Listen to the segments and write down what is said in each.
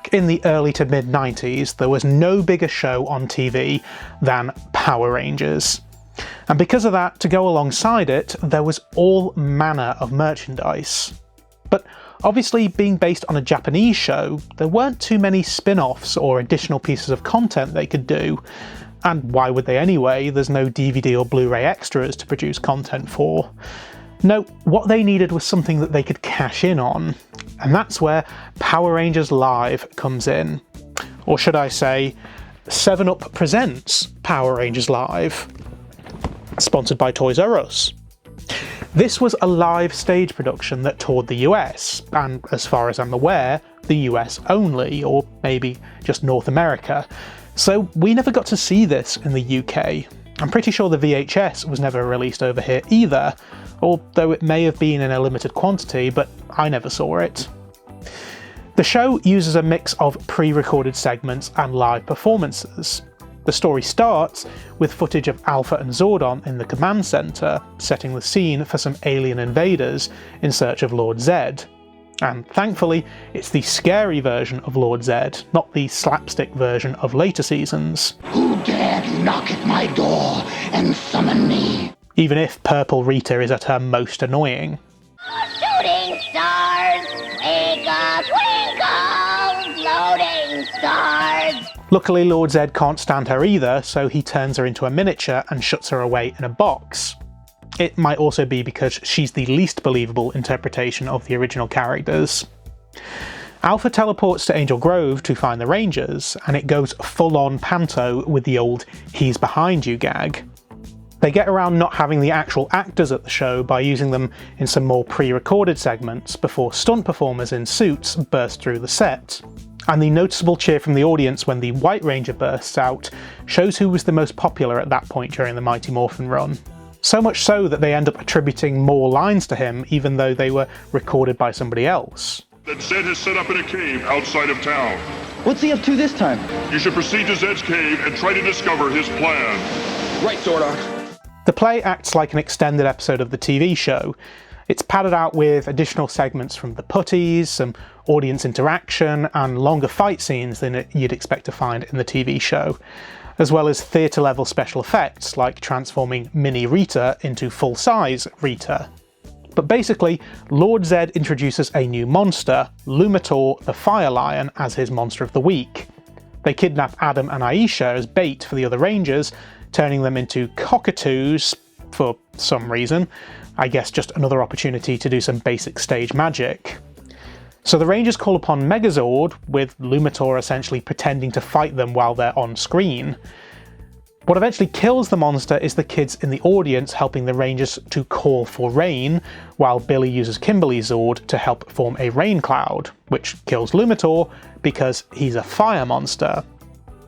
Back in the early to mid 90s, there was no bigger show on TV than Power Rangers. And because of that, to go alongside it, there was all manner of merchandise. But obviously, being based on a Japanese show, there weren't too many spin-offs or additional pieces of content they could do. And why would they anyway? There's no DVD or Blu-ray extras to produce content for. No, what they needed was something that they could cash in on. And that's where Power Rangers Live comes in. Or should I say, 7up presents Power Rangers Live. Sponsored by Toys R Us. This was a live stage production that toured the US, and as far as I'm aware, the US only, or maybe just North America. So we never got to see this in the UK. I'm pretty sure the VHS was never released over here either, although it may have been in a limited quantity, but I never saw it. The show uses a mix of pre-recorded segments and live performances. The story starts with footage of Alpha and Zordon in the command centre, setting the scene for some alien invaders in search of Lord Zed. And thankfully, it's the scary version of Lord Zed, not the slapstick version of later seasons. Who dared knock at my door and summon me? Even if Purple Rita is at her most annoying. Shooting stars, twinkle, twinkle, floating stars. Luckily, Lord Zed can't stand her either, so he turns her into a miniature and shuts her away in a box. It might also be because she's the least believable interpretation of the original characters. Alpha teleports to Angel Grove to find the Rangers, and it goes full-on panto with the old "he's behind you" gag. They get around not having the actual actors at the show by using them in some more pre-recorded segments before stunt performers in suits burst through the set. And the noticeable cheer from the audience when the White Ranger bursts out shows who was the most popular at that point during the Mighty Morphin run. So much so that they end up attributing more lines to him even though they were recorded by somebody else. That Zed has set up in a cave outside of town. What's he up to this time? You should proceed to Zed's cave and try to discover his plan. Right, Zordon. The play acts like an extended episode of the TV show. It's padded out with additional segments from the putties, some audience interaction, and longer fight scenes than you'd expect to find in the TV show, as well as theatre-level special effects like transforming mini Rita into full-size Rita. But basically, Lord Zed introduces a new monster, Lumitor the Fire Lion, as his monster of the week. They kidnap Adam and Aisha as bait for the other Rangers, turning them into cockatoos for some reason. I guess just another opportunity to do some basic stage magic. So the Rangers call upon Megazord, with Lumitor essentially pretending to fight them while they're on screen. What eventually kills the monster is the kids in the audience helping the Rangers to call for rain, while Billy uses Kimberly's Zord to help form a rain cloud, which kills Lumitor because he's a fire monster.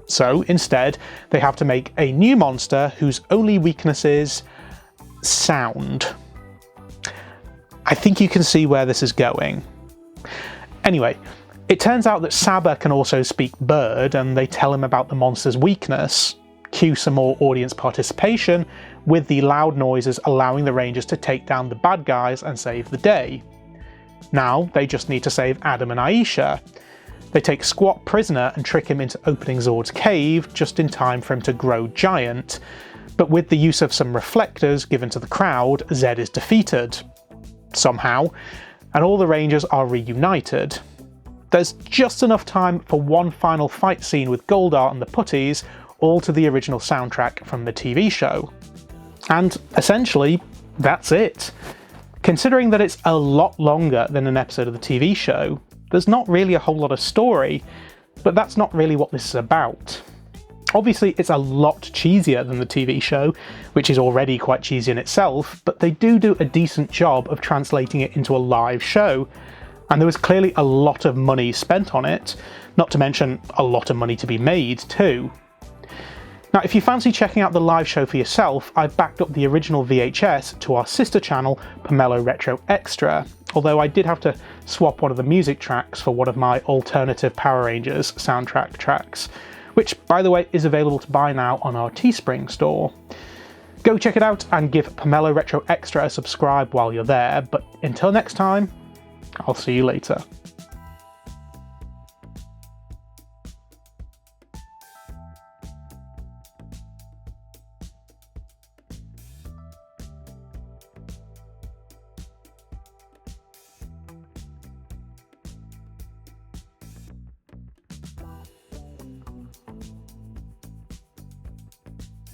So instead, they have to make a new monster whose only weakness is sound. I think you can see where this is going. Anyway, it turns out that Saba can also speak bird, and they tell him about the monster's weakness. Cue some more audience participation, with the loud noises allowing the Rangers to take down the bad guys and save the day. Now they just need to save Adam and Aisha. They take Squat prisoner and trick him into opening Zord's cave just in time for him to grow giant, but with the use of some reflectors given to the crowd, Zed is defeated. Somehow, and all the Rangers are reunited. There's just enough time for one final fight scene with Goldar and the Putties, all to the original soundtrack from the TV show. And essentially, that's it. Considering that it's a lot longer than an episode of the TV show, there's not really a whole lot of story, but that's not really what this is about. Obviously, it's a lot cheesier than the TV show, which is already quite cheesy in itself, but they do a decent job of translating it into a live show, and there was clearly a lot of money spent on it, not to mention a lot of money to be made too. Now, if you fancy checking out the live show for yourself, I've backed up the original VHS to our sister channel, Pomelo Retro Extra, although I did have to swap one of the music tracks for one of my alternative Power Rangers soundtrack tracks, which, by the way, is available to buy now on our Teespring store. Go check it out and give Pomelo Retro Extra a subscribe while you're there, but until next time, I'll see you later.